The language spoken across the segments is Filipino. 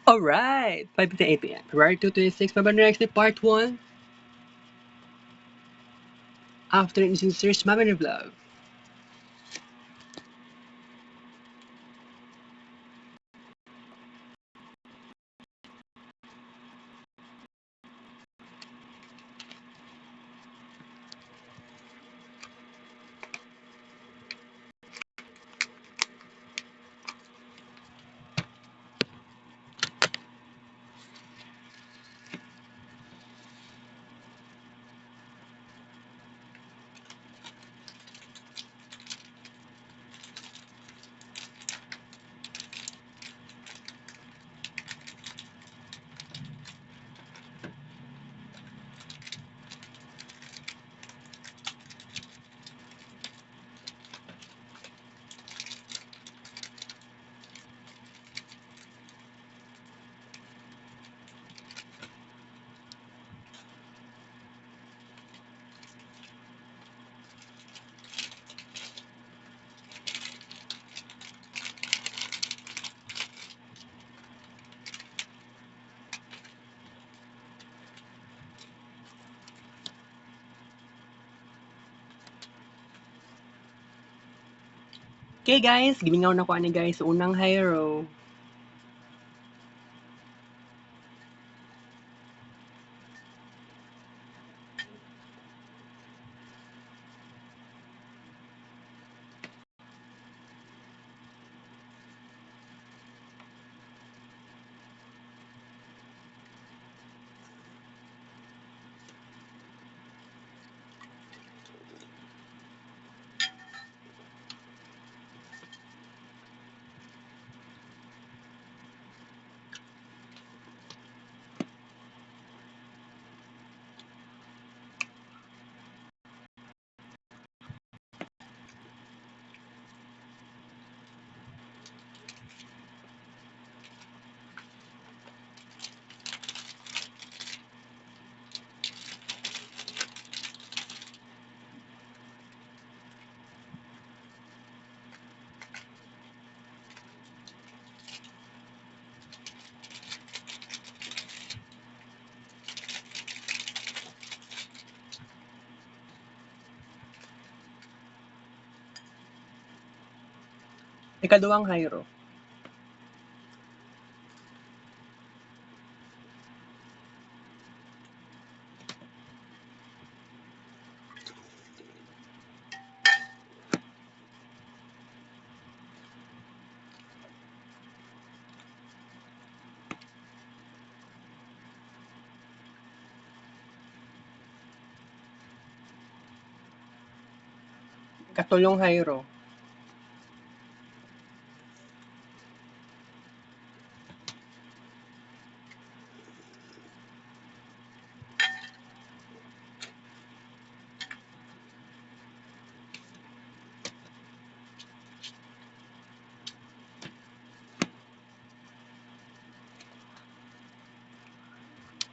Alright, 5:58 p.m. February 226, Mabano next part 1. After in Sincer's Mabano Vlog. Okay guys, gimingaw na ko ani guys sa unang hero. Ikaduhang hero. Ikatulong hero.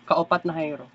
Kaupat na hero.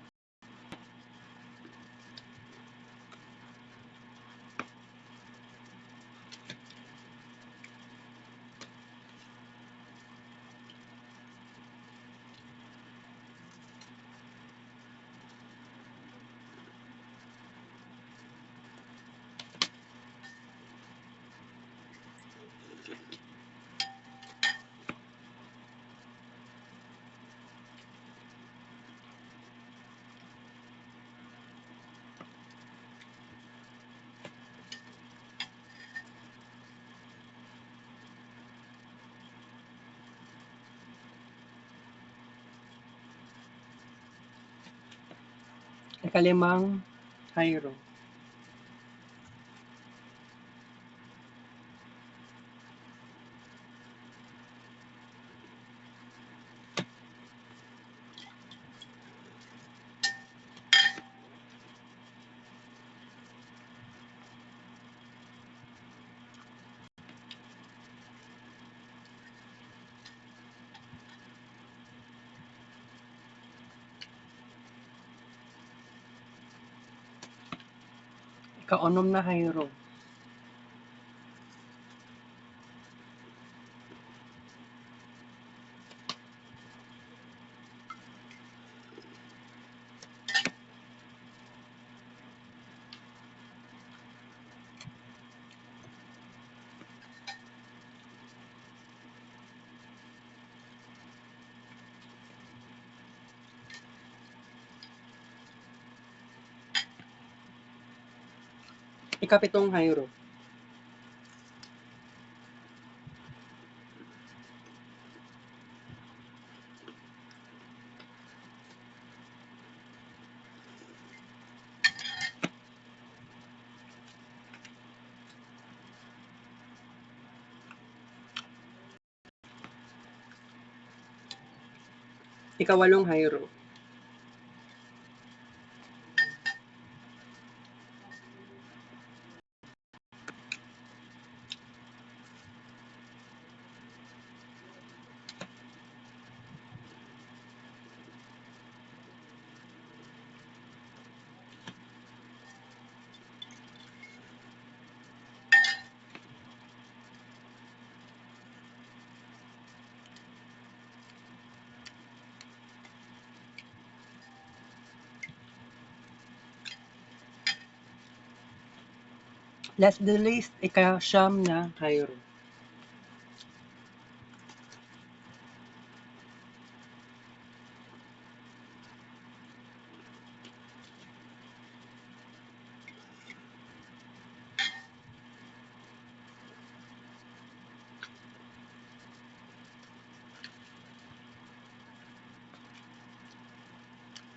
Ikalimang hero. Ikaunom na hero. Ikapitong hayro. Ikawalong hayro. Last the least, ikasyam na hayro.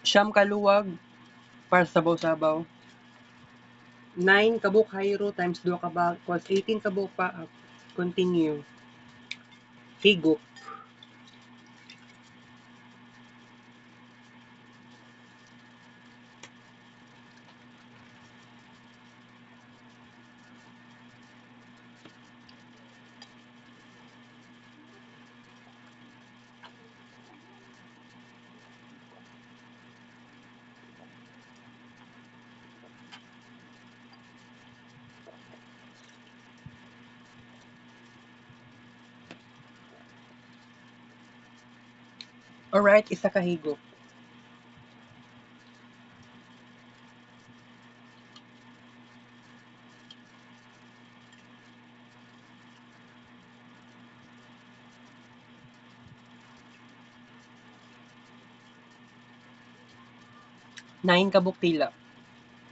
Siyam kaluwag para sa sabaw-sabaw. 9 kabuk hayro times 2 ka ba equals 18 kabuk pa. Continue. Higop. Alright, isa ka higop. Nine kabuk tila.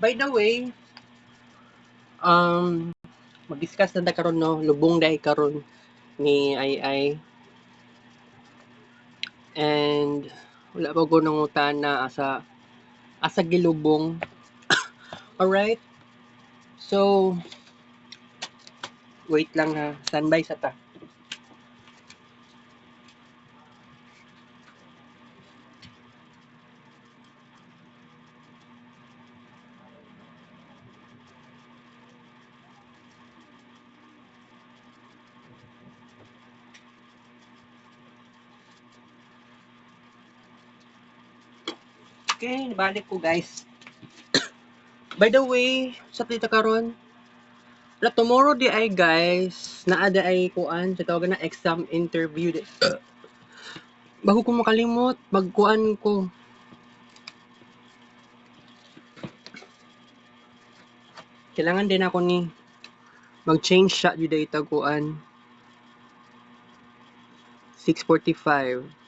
By the way, mag-discuss na karon no, lubong dai karon ni Ai. And wala pa ko nangutan na asa gilubong. Alright. So, wait lang ha. Standby sa ta. Okay, balik ko guys. By the way, sa tita karon, tomorrow di ay guys, naada ay kuan sa tawag na exam interview di. Bago ko makalimot, magkuan ko. Kailangan din ako ni mag-change shot yung data kuan. 6:45.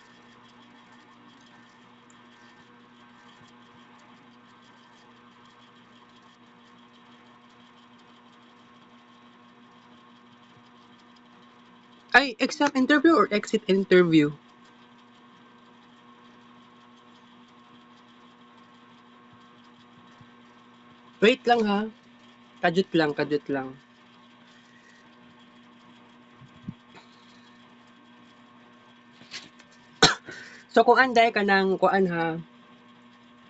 Ay, exam interview or exit interview? Wait lang ha. Kadjut lang. So kung anday ka ng kuan ha,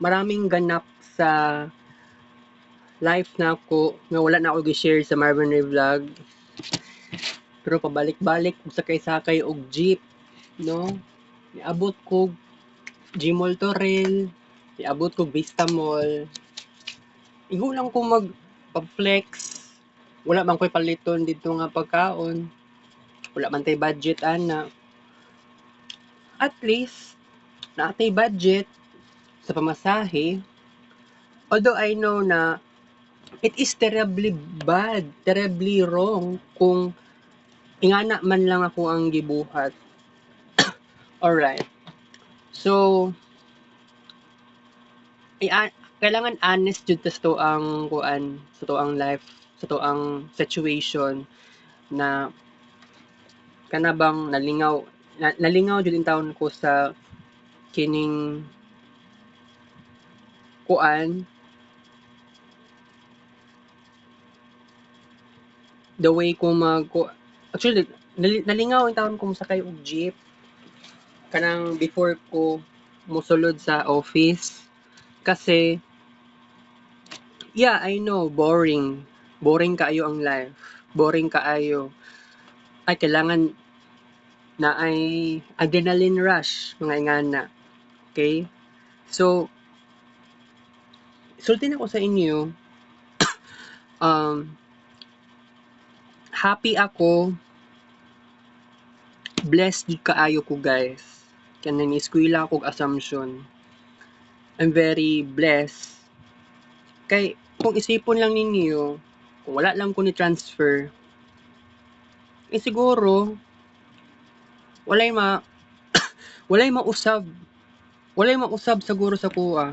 maraming ganap sa life na ako nga wala na ako gi-share sa Marvin Ray Vlog. Pero pabalik-balik sakay-sakay og jeep, no? Niabot ko Gmall Torrel, niabot ko Vista Mall. Igo lang ko mag-flex. Wala man ko'y paliton dito nga pagkaon. Wala man tay budget ana. At least naatay budget sa pamasahe. Although I know na it is terribly bad, terribly wrong kung ingana man lang ako ang gibuhat. Alright. So, kailangan honest jud tas to ang kuan sa to ang life. sa to ang situation na kanabang nalingaw jud in taon ko sa kining kuan, the way ko actually nalingaw in taon ko mosakay og jeep kanang before ko mosulod sa office kasi yeah, I know boring kaayo ang life, boring kaayo ay kailangan na ay adrenaline rush mga ingana. Okay? So, sulti na ko sa inyo, um, happy ako, blessed jud kaayo ko guys. Kanang eskwela kog Assumption. I'm very blessed. Kay kung isipon lang ninyo, kung wala lang ko ni transfer, siguro walay ma walay mausab, walay mausab siguro sa kuha.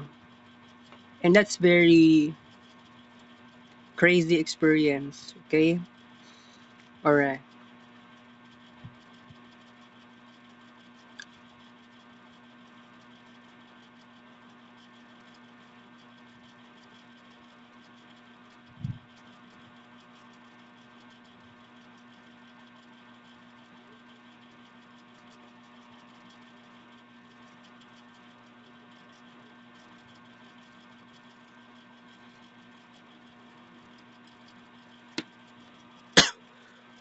And that's very crazy experience, okay? Alright.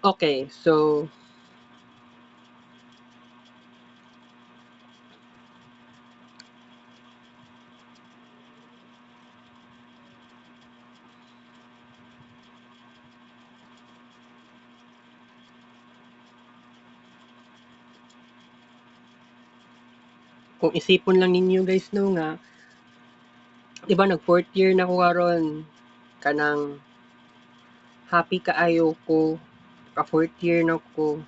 Okay, so kung isipon lang ninyo guys no nga, di ba nag fourth year na ko karon kanang happy kaayo ko, ka fourth year na ko,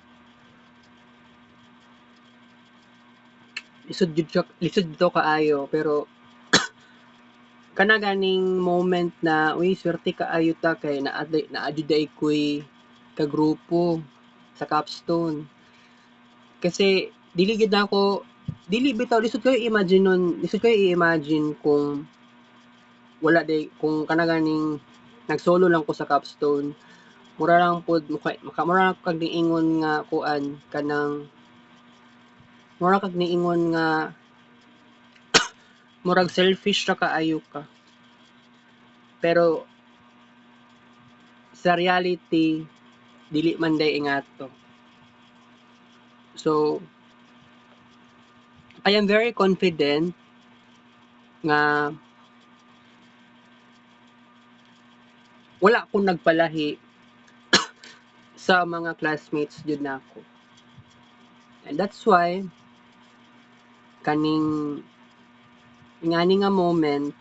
lisod to kaayo pero kana ganing moment na uy swerte kaayo ta kay naadjuday ko'y ka grupo sa capstone. Kasi dili gid ako dili bitaw lisod kayo imagine nun, lisod kayo i-imagine kung wala day kung kana ganing nag-solo lang ko sa capstone. Mura lang pod mura lang kag niingon nga kuan kanang mura kag niingon nga murag selfish ra kaayo ka. Pero sa reality dili man day ingato. So I am very confident nga wala akong nagpalahi sa mga classmates jud nako. And that's why kaning ngani nga moment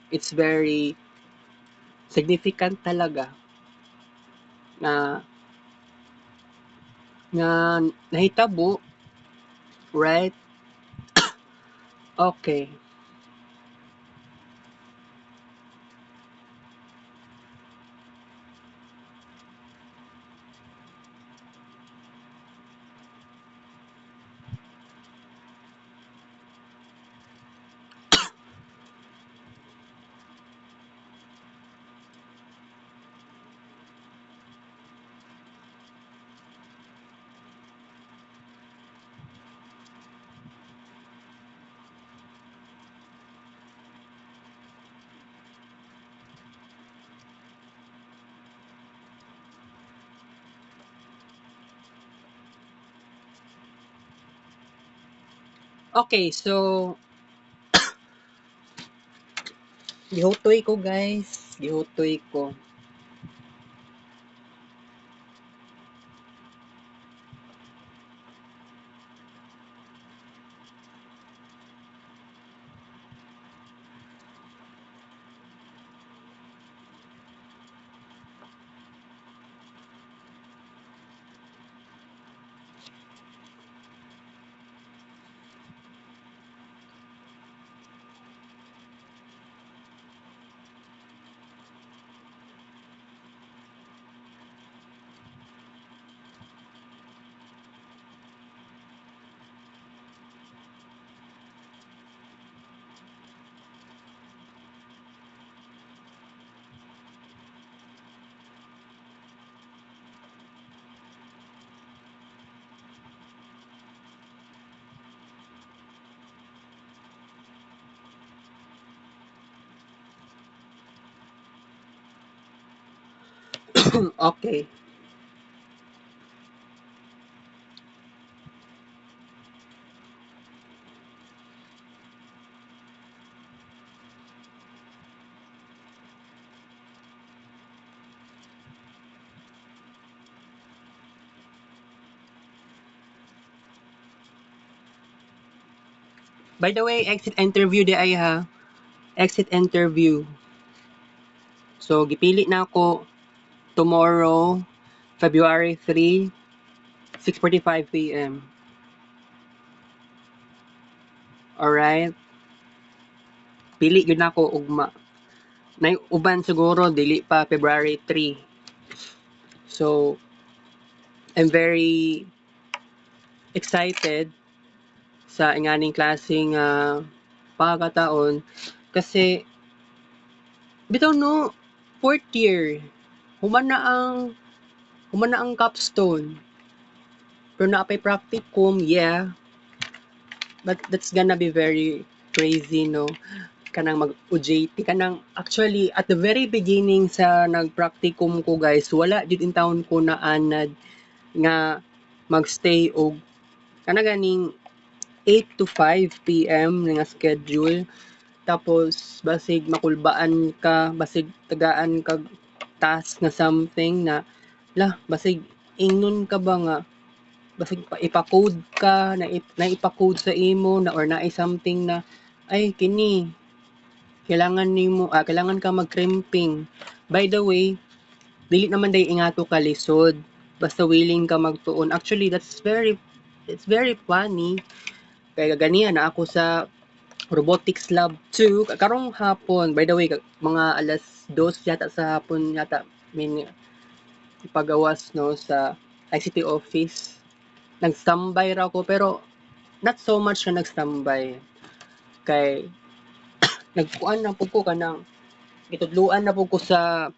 it's very significant talaga na nga nahitabo, right? Okay. Okay, so gihutoy ko guys, gihutoy ko. Okay. By the way, exit interview di ay ha. Exit interview. So, gipili na ako tomorrow, February 3, 6:45 p.m. Alright? Pili yun ako ugma. Nay uban siguro dili pa February 3. So, I'm very excited sa inganing klaseng pagkataon kasi bitaw no fourth year human na ang capstone pero naapay practicum, yeah, but that's gonna be very crazy, no, kanang mag OJT kanang actually at the very beginning sa nag-practicum ko guys wala jud in town ko na anad nga magstay og kana ganing 8 to 5 p.m. nga schedule. Tapos basig makulbaan ka, basig tagaan kag task na something na basig ingnon ka ba nga basig pa ipa-code ka na ipa-code sa imo na or naay something na ay kini kailangan ka mag-crimping. By the way, dili naman day ingato ka lisod basta willing ka magtuon. Actually, it's very funny. Kaya ganihan na ako sa Robotics Lab 2 karong hapon. By the way, mga alas 2 yata sa hapon yata may ipagawas no sa ICT office. Nag-standby ra ako pero not so much na nag-standby. Kay nagkuan na pud ko kanang gitudluan na pud ko sa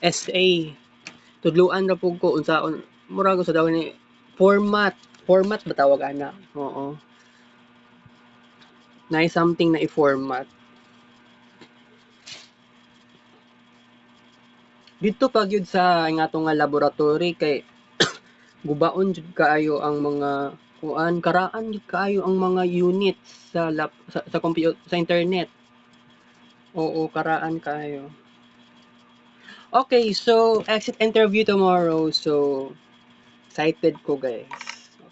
SA. Tudluan na pud ko unsaon murag sa daw ni format ba tawag ana? Oo. Na something na i-format. Dito pa gyud sa nga nga laboratory kay gubaon jud kaayo ang mga kuan karaan jud kaayo ang mga units sa sa sa internet. Oo, karaan kaayo. Okay, so exit interview tomorrow. So excited ko guys.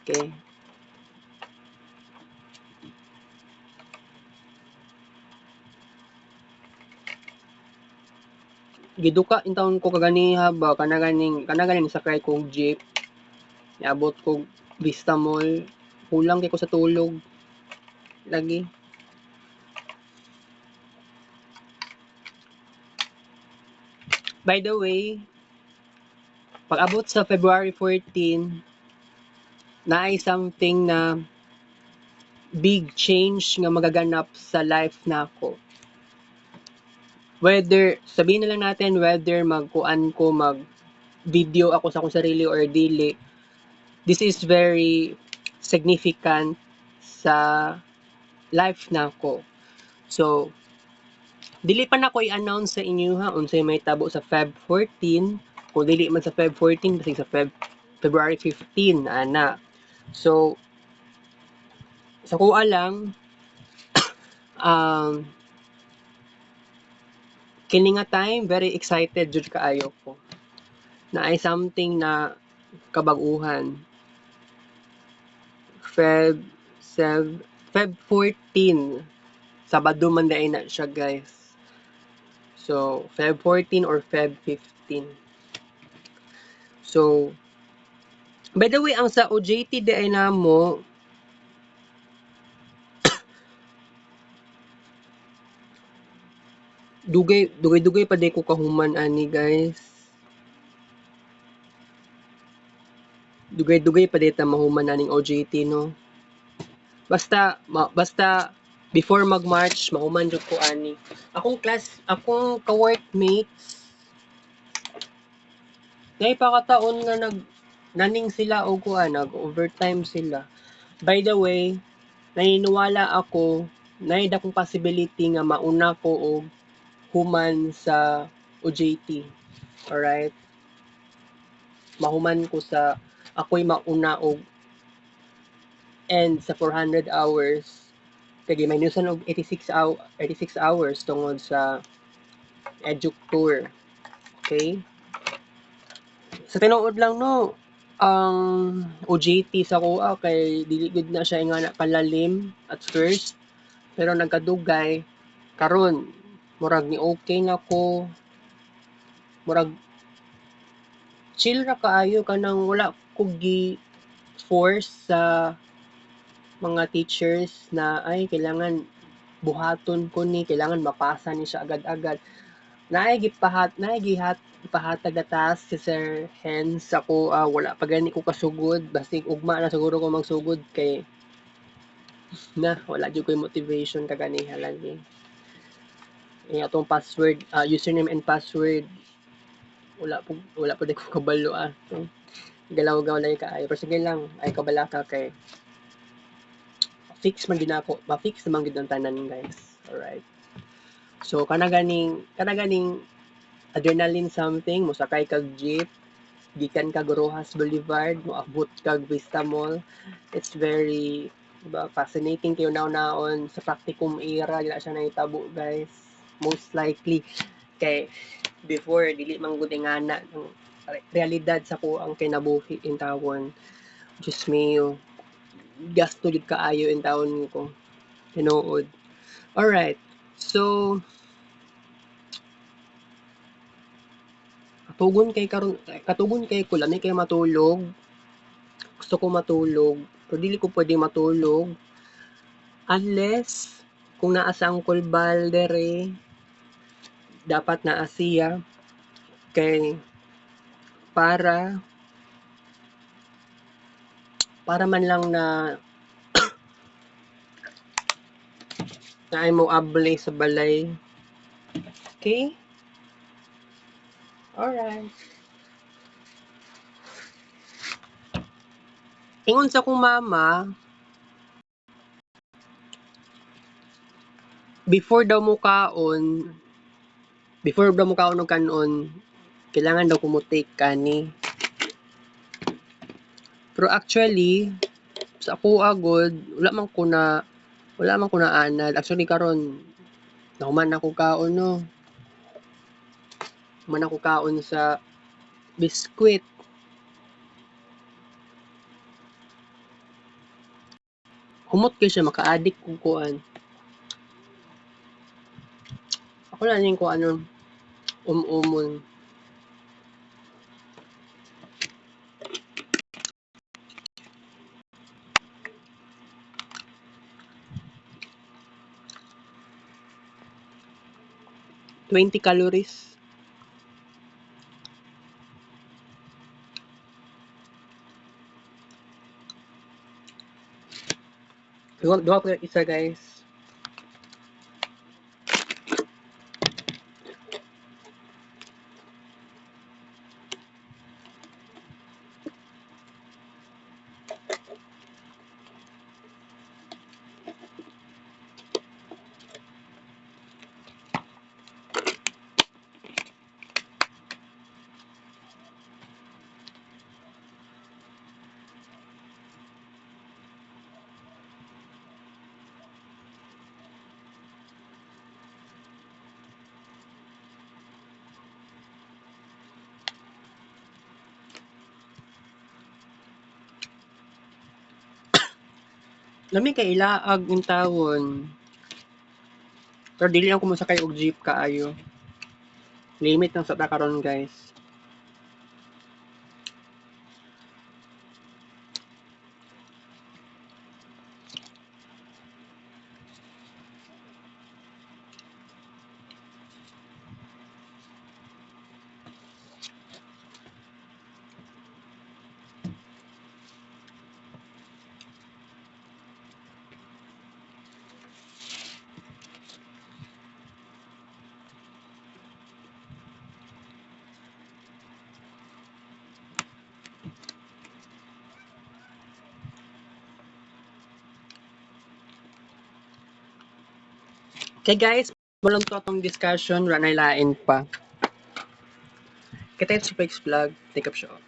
Okay. Giduka in taon ko kaganiha ba kana ganing sakay kog jeep. Niabot kog Vista Mall. Kulang kay ko sa tulog. Lagi. By the way, pag abot sa February 14, naay something na big change nga magaganap sa life nako. Whether sabihin na lang natin whether magkuan ko mag video ako sa akong sarili or dili, this is very significant sa life nako. So, dili pa na ko i-announce sa inyo ha unsay may tabo sa Feb 14. Kung dili man sa Feb 14, basig sa February 15 ana. So, sa kuha lang kini nga time very excited jud kaayo ko. Na ay something na kabag-uhan. Feb 14. Sabado man day na siya guys. So, Feb 14 or Feb 15. So, by the way, ang sa OJT di ay namo, dugay pa day ko kahuman ani guys. Dugay pa day ta mahuman aning OJT no. Basta before mag-March mahuman jud ko ani. Akong ka-workmates nay pakataon nga naning sila og kuan nag-overtime sila. By the way, naniniwala ako nay dakong possibility nga mauna ko og human sa OJT. Alright? mahuman ko sa ako'y mauna og end sa 400 hours kay minusan og 86 hours tungod sa Eductour. Okay? Sa tinuod lang no, ang OJT sa kuha kay dili gud na siya nga kalalim at first pero nagkadugay karon murag ni okay na ko murag chill ra kaayo kanang wala ko gi force sa mga teachers na ay kailangan buhaton ko ni kailangan mapasa ni siya agad-agad ipahatag na task si Sir Hens ako wala pa gani ko kasugod basig ugma na siguro ko magsugod kay na wala jud ko motivation kaganiha lagi atong password username and password wala po di ko kabalo galaw-gaw lang kaayo pero sige lang ay kabalaka kay fix man gid ako ma-fix naman gid ang tanan guys alright so kana ganing adrenaline something mosakay kag jeep gikan kag Rojas Boulevard moabot kag Vista Mall it's very diba, fascinating kayo naon sa practicum era dila siya nahitabo guys most likely kay before dili man gud ingana ng realidad sa ko ang kinabuhi in tawon Diyos mio gasto jud kaayo in tawon ko tinuod alright so katugon kay ko lang kay matulog gusto ko matulog pero dili ko pwede matulog unless kung naa sa Uncle Baldere dapat naa siya kay para man lang na ay mo able sa balay okay alright ingon sa kong mama before daw mo kaon og kanon kailangan daw ko mo take kani pero actually sa ako agod wala man ko na anad actually karon nahuman ako kaon no human ako kaon sa biskwit humot kay siya maka-addict kung kuan ako na ning ko ano umon 20 calories duha pa isa guys lami kay ilaag in tawon pero dili ako mosakay og jeep kaayo limit lang sa ta karon guys okay guys walang to atong discussion ranay lain pa kita sa Flex vlog take up show